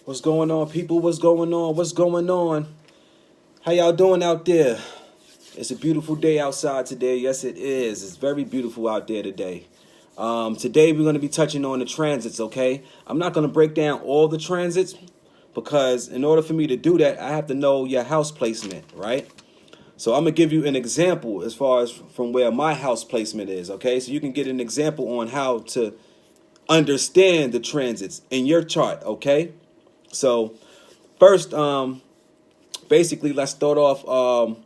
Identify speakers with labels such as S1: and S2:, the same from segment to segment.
S1: What's going on, people? What's going on? What's going on? How y'all doing out there? It's a beautiful day outside today. Yes, it is. It's very beautiful out there today. Today we're going to be touching on the transits, okay? I'm not going to break down all the transits because in order for me to do that, I have to know your house placement, right? So I'm going to give you an example as far as from where my house placement is, okay? So you can get an example on how to understand the transits in your chart, okay? So first, basically, let's start off.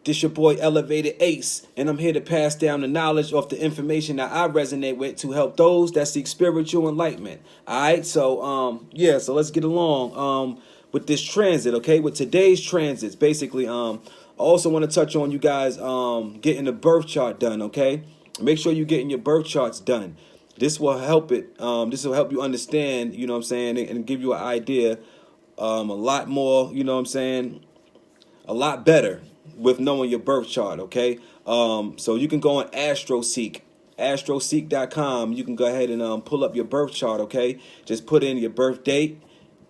S1: This your boy Elevated Ace, and I'm here to pass down the knowledge of the information that I resonate with to help those that seek spiritual enlightenment. All right, so yeah, so let's get along with this transit, okay? With today's transits, basically, I also want to touch on you guys getting the birth chart done, okay? Make sure you're getting your birth charts done. This will help it. This will help you understand, you know what I'm saying, and give you an idea a lot more, you know what I'm saying, a lot better with knowing your birth chart, okay? So you can go on astroseek.com. You can go ahead and pull up your birth chart, okay? Just put in your birth date,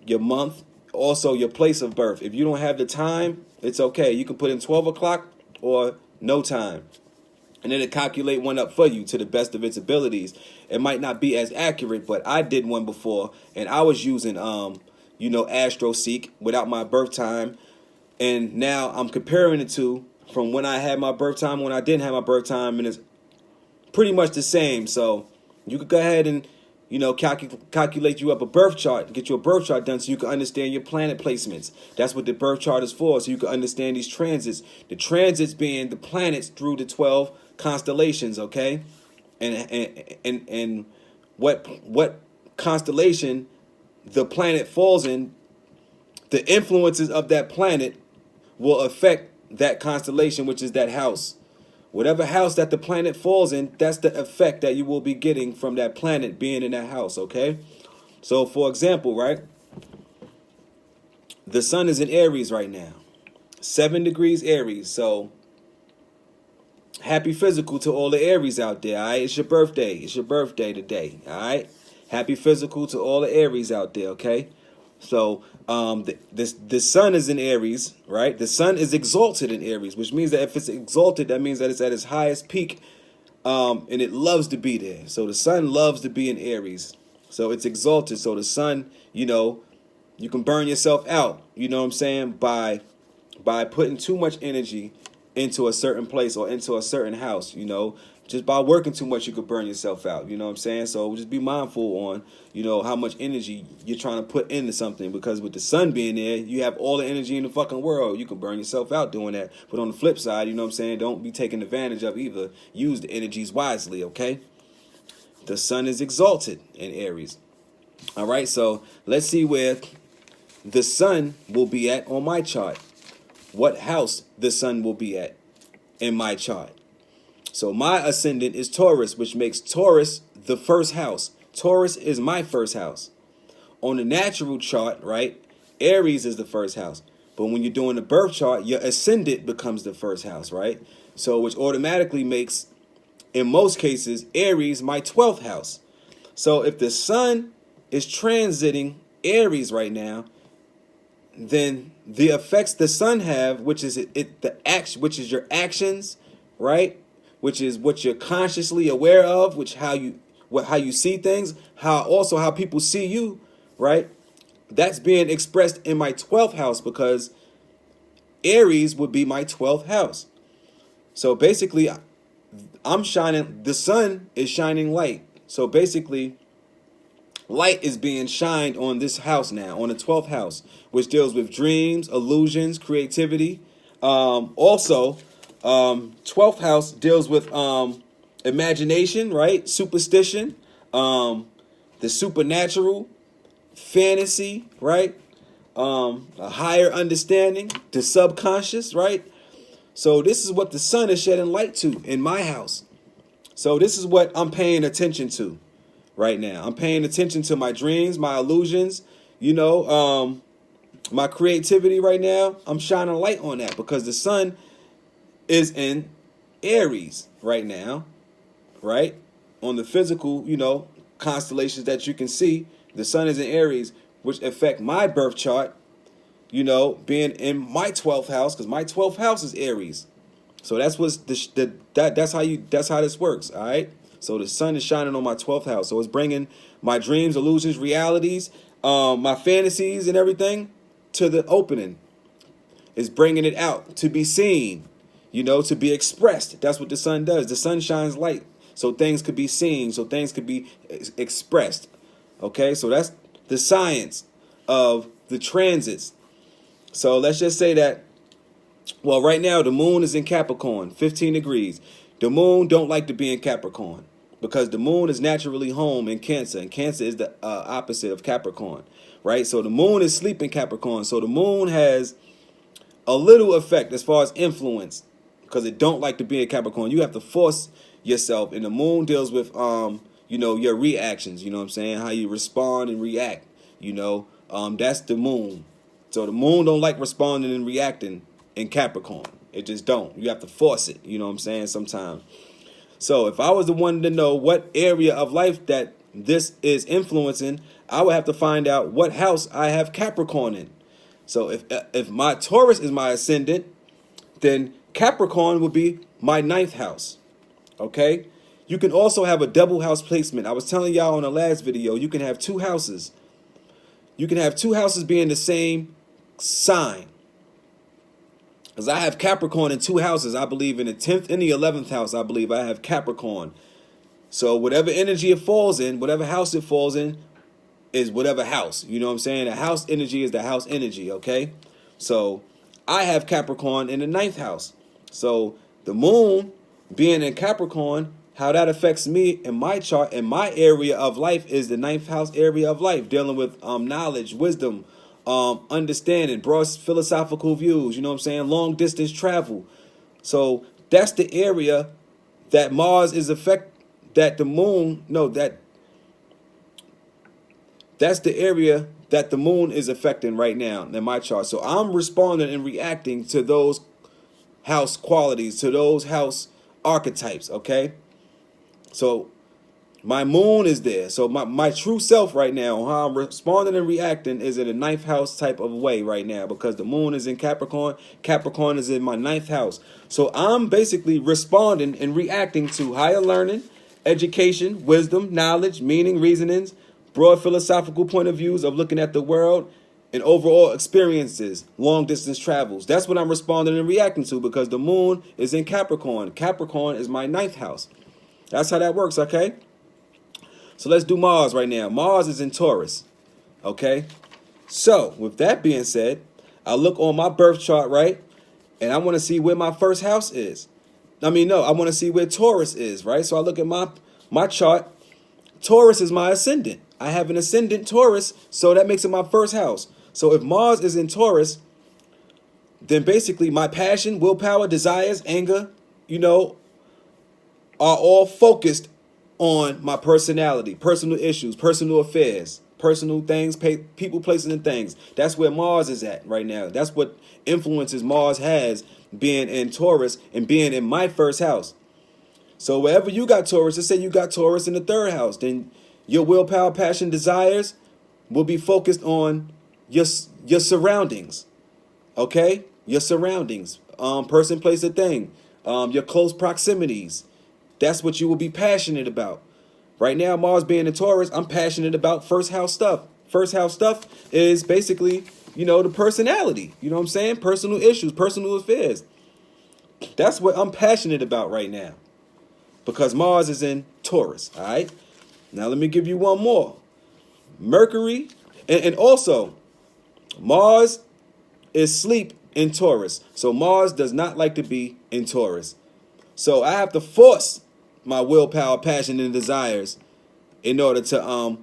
S1: your month, also your place of birth. If you don't have the time, it's okay. You can put in 12 o'clock or no time. And then it calculate one up for you to the best of its abilities. It might not be as accurate, but I did one before, and I was using, AstroSeek without my birth time. And now I'm comparing the two from when I had my birth time, when I didn't have my birth time, and it's pretty much the same. So you could go ahead and, calculate you up a birth chart, get you a birth chart done so you can understand your planet placements. That's what the birth chart is for, so you can understand these transits. The transits being the planets through the 12 constellations, okay? And what constellation the planet falls in, the influences of that planet will affect that constellation, which is that house. Whatever house that the planet falls in, that's the effect that you will be getting from that planet being in that house, okay? So, for example, right, the sun is in Aries right now, 7 degrees Aries. So, happy physical to all the Aries out there, all right? It's your birthday. It's your birthday today, all right? Happy physical to all the Aries out there, okay? So the sun is in Aries, right? The sun is exalted in Aries, which means that if it's exalted, that means that it's at its highest peak, and it loves to be there. So the sun loves to be in Aries. So it's exalted. So the sun, you can burn yourself out, you know what I'm saying, by putting too much energy into a certain place or into a certain house, Just by working too much, you could burn yourself out. You know what I'm saying? So just be mindful on, how much energy you're trying to put into something. Because with the sun being there, you have all the energy in the fucking world. You can burn yourself out doing that. But on the flip side, you know what I'm saying? Don't be taken advantage of either. Use the energies wisely, okay? The sun is exalted in Aries. All right, so let's see where the sun will be at on my chart. What house the sun will be at in my chart. So my ascendant is Taurus, which makes Taurus the first house. Taurus is my first house. On the natural chart, right, Aries is the first house. But when you're doing the birth chart, your ascendant becomes the first house, right? So which automatically makes, in most cases, Aries my 12th house. So if the sun is transiting Aries right now, then the effects the sun have, which is which is your actions, right? Which is what you're consciously aware of, which how you see things, how people see you, right? That's being expressed in my 12th house because Aries would be my 12th house. So basically, the sun is shining light. So basically, light is being shined on this house now, on the 12th house, which deals with dreams, illusions, creativity. Also, 12th house deals with imagination, right? Superstition, the supernatural, fantasy, right? A higher understanding, the subconscious, right? So this is what the sun is shedding light to in my house. So this is what I'm paying attention to right now. I'm paying attention to my dreams, my illusions, my creativity right now. I'm shining light on that because the sun is in Aries right now, right? On the physical, constellations that you can see, the sun is in Aries, which affect my birth chart, you know, being in my 12th house, because my 12th house is Aries. So that's what's that's how this works, all right? So the sun is shining on my 12th house. So it's bringing my dreams, illusions, realities, my fantasies and everything to the opening. It's bringing it out to be seen, you know, to be expressed. That's what the sun does. The sun shines light so things could be seen, so things could be expressed. Okay, so that's the science of the transits. So let's just say that, well, right now the moon is in Capricorn, 15 degrees. The moon don't like to be in Capricorn because the moon is naturally home in Cancer, and Cancer is the opposite of Capricorn, right? So the moon is sleeping Capricorn. So the moon has a little effect as far as influence because it don't like to be in Capricorn. You have to force yourself, and the moon deals with you know, your reactions, you know what I'm saying, how you respond and react, you know, that's the moon. So the moon don't like responding and reacting in Capricorn. It just don't. You have to force it, you know what I'm saying, sometimes. So if I was the one to know what area of life that this is influencing, I would have to find out what house I have Capricorn in. So if my Taurus is my ascendant, then Capricorn would be my 9th house. Okay? You can also have a double house placement. I was telling y'all in the last video, you can have 2 houses. You can have 2 houses being the same sign. Because I have Capricorn in 2 houses. I believe in the 10th and the 11th house, I believe I have Capricorn. So whatever energy it falls in, whatever house it falls in, is whatever house. You know what I'm saying? The house energy is the house energy, okay? So I have Capricorn in the 9th house. So the moon being in Capricorn, how that affects me in my chart, in my area of life, is the 9th house area of life, dealing with knowledge, wisdom, understanding, broad philosophical views, you know what I'm saying, long distance travel. So that's the area that Mars is that the moon, no, that's the area that the moon is affecting right now in my chart. So I'm responding and reacting to those house qualities, to those house archetypes, okay? So my moon is there. So my true self right now, how I'm responding and reacting, is in a 9th house type of way right now, because the moon is in Capricorn. Capricorn is in my 9th house. So I'm basically responding and reacting to higher learning, education, wisdom, knowledge, meaning, reasonings, broad philosophical point of views of looking at the world, and overall experiences, long distance travels. That's what I'm responding and reacting to, because the moon is in Capricorn. Capricorn is my 9th house. That's how that works, okay? So let's do Mars right now. Mars is in Taurus, okay? So with that being said, I look on my birth chart, right? And I want to see where my first house is. I want to see where Taurus is, right? So I look at my chart. Taurus is my ascendant. I have an ascendant Taurus, so that makes it my first house. So if Mars is in Taurus, then basically my passion, willpower, desires, anger, you know, are all focused on my personality, personal issues, personal affairs, personal things, people, places, and things. That's where Mars is at right now. That's what influences Mars has, being in Taurus and being in my first house. So wherever you got Taurus, let's say you got Taurus in the 3rd house, then your willpower, passion, desires will be focused on your surroundings, okay? Your surroundings, person, place, or thing, your close proximities. That's what you will be passionate about. Right now, Mars being in Taurus, I'm passionate about first house stuff. First house stuff is basically, you know, the personality. You know what I'm saying? Personal issues, personal affairs. That's what I'm passionate about right now, because Mars is in Taurus, all right? Now let me give you one more. Mercury, and also Mars is sleep in Taurus. So Mars does not like to be in Taurus. So I have to force my willpower, passion, and desires in order to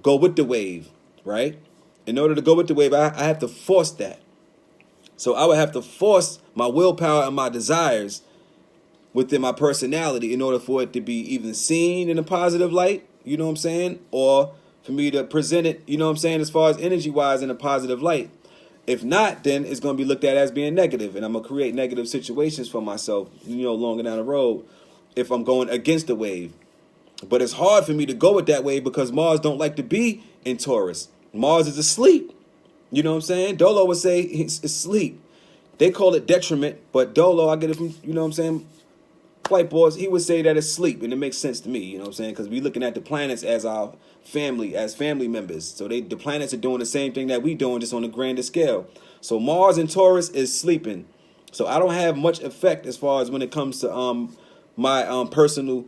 S1: go with the wave, right? In order to go with the wave, I have to force that. So I would have to force my willpower and my desires within my personality in order for it to be even seen in a positive light, you know what I'm saying? Or for me to present it, you know what I'm saying, as far as energy-wise in a positive light. If not, then it's going to be looked at as being negative, and I'm going to create negative situations for myself, you know, longer down the road if I'm going against the wave. But it's hard for me to go with that wave because Mars don't like to be in Taurus. Mars is asleep. You know what I'm saying? Dolo would say it's asleep. They call it detriment, but Dolo, I get it from, you know what I'm saying, white boys, he would say that it's sleep, and it makes sense to me, you know what I'm saying? Because we're looking at the planets as our family, as family members. So the planets are doing the same thing that we doing, just on a grander scale. So Mars in Taurus is sleeping. So I don't have much effect as far as when it comes to my personal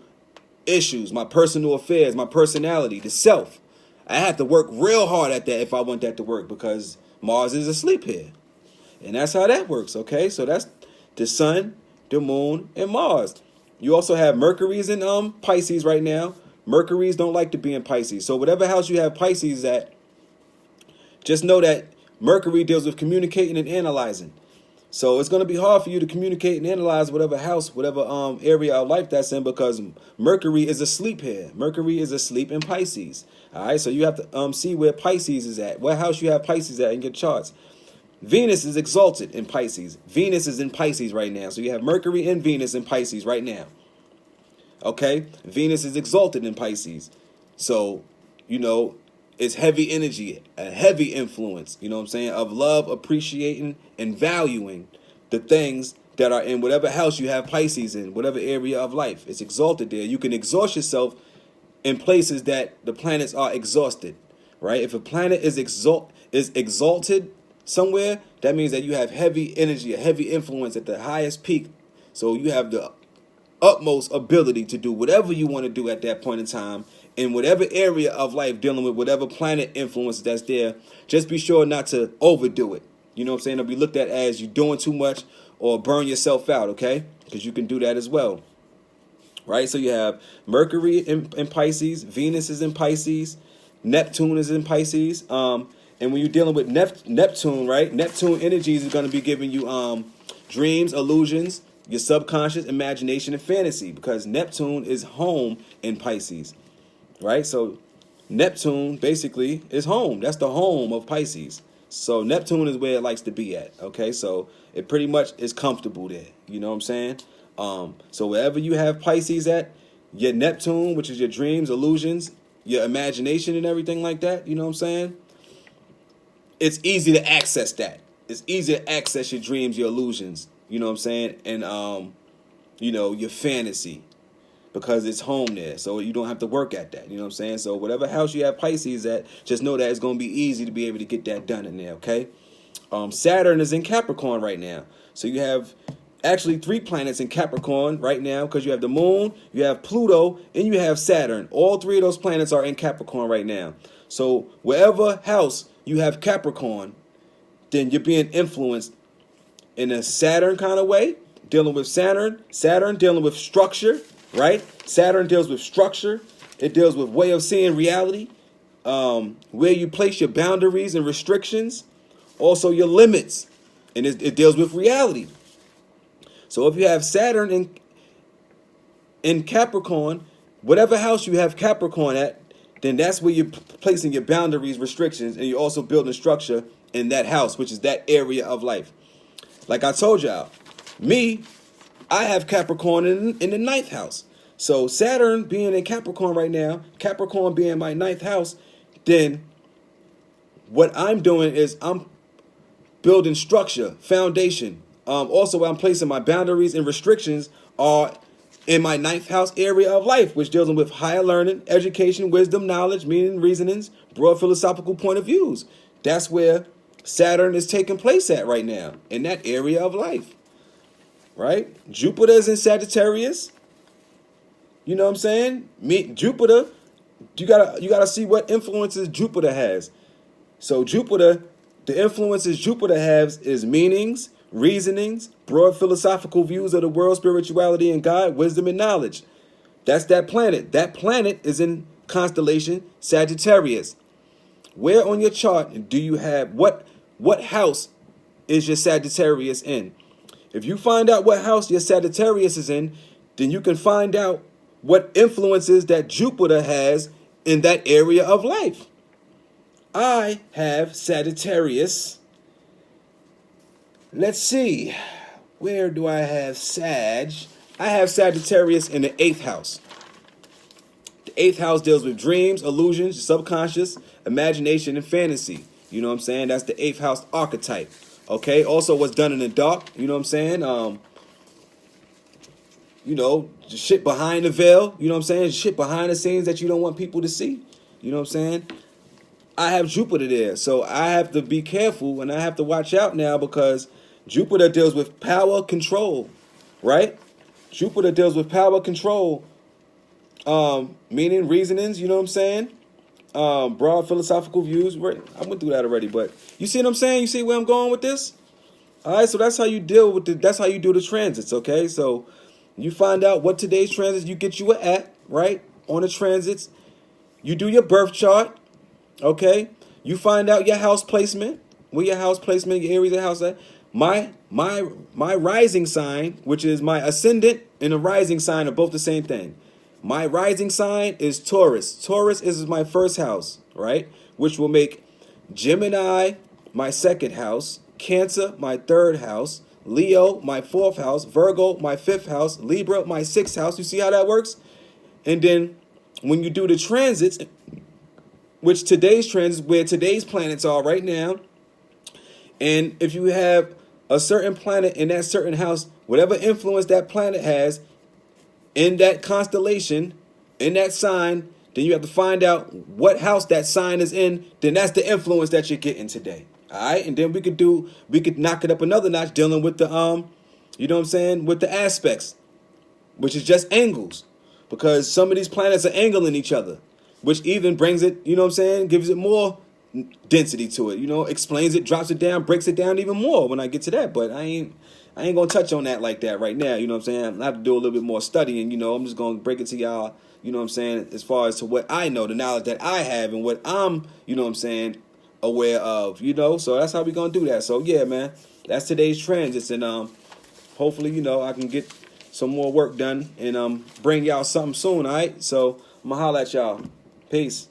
S1: issues, my personal affairs, my personality, the self. I have to work real hard at that if I want that to work, because Mars is asleep here. And that's how that works, okay? So that's the sun, the moon, and Mars. You also have Mercury's in Pisces right now. Mercury's don't like to be in Pisces. So whatever house you have Pisces at, just know that Mercury deals with communicating and analyzing. So it's going to be hard for you to communicate and analyze whatever house, whatever area of life that's in, because Mercury is asleep here. Mercury is asleep in Pisces. All right, so you have to see where Pisces is at, what house you have Pisces at in your charts. Venus is exalted in Pisces. Venus is in Pisces right now. So you have Mercury and Venus in Pisces right now. Okay? Venus is exalted in Pisces. So, you know, it's heavy energy, a heavy influence, you know what I'm saying, of love, appreciating, and valuing the things that are in whatever house you have Pisces in, whatever area of life. It's exalted there. You can exhaust yourself in places that the planets are exhausted, right? If a planet is exalted somewhere, that means that you have heavy energy, a heavy influence at the highest peak. So you have the utmost ability to do whatever you want to do at that point in time in whatever area of life, dealing with whatever planet influence that's there. Just be sure not to overdo it. You know what I'm saying? It'll be looked at as you doing too much or burn yourself out, okay? Because you can do that as well. Right? So you have Mercury in Pisces, Venus is in Pisces, Neptune is in Pisces. And when you're dealing with Neptune, right? Neptune energies is going to be giving you dreams, illusions, your subconscious, imagination, and fantasy, because Neptune is home in Pisces, right? So Neptune basically is home. That's the home of Pisces. So Neptune is where it likes to be at, okay? So it pretty much is comfortable there. You know what I'm saying? So wherever you have Pisces at, your Neptune, which is your dreams, illusions, your imagination, and everything like that, you know what I'm saying? It's easy to access that. It's easy to access your dreams, your illusions, you know what I'm saying? And, you know, your fantasy, because it's home there. So you don't have to work at that, you know what I'm saying? So whatever house you have Pisces at, just know that it's going to be easy to be able to get that done in there, okay? Saturn is in Capricorn right now. So you have actually 3 planets in Capricorn right now, because you have the moon, you have Pluto, and you have Saturn. All 3 of those planets are in Capricorn right now. So wherever house you have Capricorn, then you're being influenced in a Saturn kind of way, dealing with Saturn dealing with structure, right? Saturn deals with structure. It deals with way of seeing reality, where you place your boundaries and restrictions, also your limits, and it deals with reality. So if you have Saturn in Capricorn, whatever house you have Capricorn at, then that's where you're placing your boundaries, restrictions, and you're also building structure in that house, which is that area of life. Like I told y'all, I have Capricorn in the 9th house. So Saturn being in Capricorn right now, Capricorn being my 9th house, then what I'm doing is I'm building structure, foundation. Also, I'm placing my boundaries and restrictions are in my 9th house area of life, which deals with higher learning, education, wisdom, knowledge, meaning, reasonings, broad philosophical point of views. That's where Saturn is taking place at right now, in that area of life, right? Jupiter is in Sagittarius. You know what I'm saying? Jupiter, you gotta see what influences Jupiter has. So Jupiter, the influences Jupiter has is meanings, reasonings, broad philosophical views of the world, spirituality and God, wisdom and knowledge. That's that planet. That planet is in constellation Sagittarius. Where on your chart do you have, what house is your Sagittarius in? If you find out what house your Sagittarius is in, then you can find out what influences that Jupiter has in that area of life. I have Sagittarius. Let's see. Where do I have Sag? I have Sagittarius in the 8th house. The 8th house deals with dreams, illusions, subconscious, imagination and fantasy. You know what I'm saying? That's the 8th house archetype. Okay. Also, what's done in the dark. You know what I'm saying? You know, shit behind the veil. You know what I'm saying? Shit behind the scenes that you don't want people to see. You know what I'm saying? I have Jupiter there, so I have to be careful and I have to watch out now because Jupiter deals with power control, right? Jupiter deals with power control, meaning reasonings. You know what I'm saying? Broad philosophical views. I went through that already, but you see what I'm saying? You see where I'm going with this? All right, so that's how you deal with that's how you do the transits. Okay, so you find out what today's transits. You get you an app right on the transits. You do your birth chart. Okay, you find out your house placement, where your house placement, your Aries, your house at. My rising sign, which is my ascendant and a rising sign, are both the same thing. My rising sign is Taurus. Taurus is my first house, right? Which will make Gemini my second house, Cancer my third house, Leo my fourth house, Virgo my fifth house, Libra my sixth house. You see how that works? And then when you do the transits, which today's transits, where today's planets are right now, and if you have a certain planet in that certain house, whatever influence that planet has in that constellation, in that sign, then you have to find out what house that sign is in. Then that's the influence that you're getting today. All right, and then we could knock it up another notch, dealing with the you know what I'm saying, with the aspects, which is just angles, because some of these planets are angling each other, which even brings it, you know what I'm saying, gives it more density to it, you know, explains it, drops it down, breaks it down even more when I get to that. But I ain't gonna touch on that like that right now, you know what I'm saying? I have to do a little bit more studying, you know. I'm just gonna break it to y'all, you know what I'm saying, as far as to what I know, the knowledge that I have and what I'm, you know what I'm saying, aware of, you know. So that's how we gonna do that. So yeah, man, that's today's transits, and hopefully, you know, I can get some more work done and bring y'all something soon. All right, so I'm gonna holler at y'all. Peace.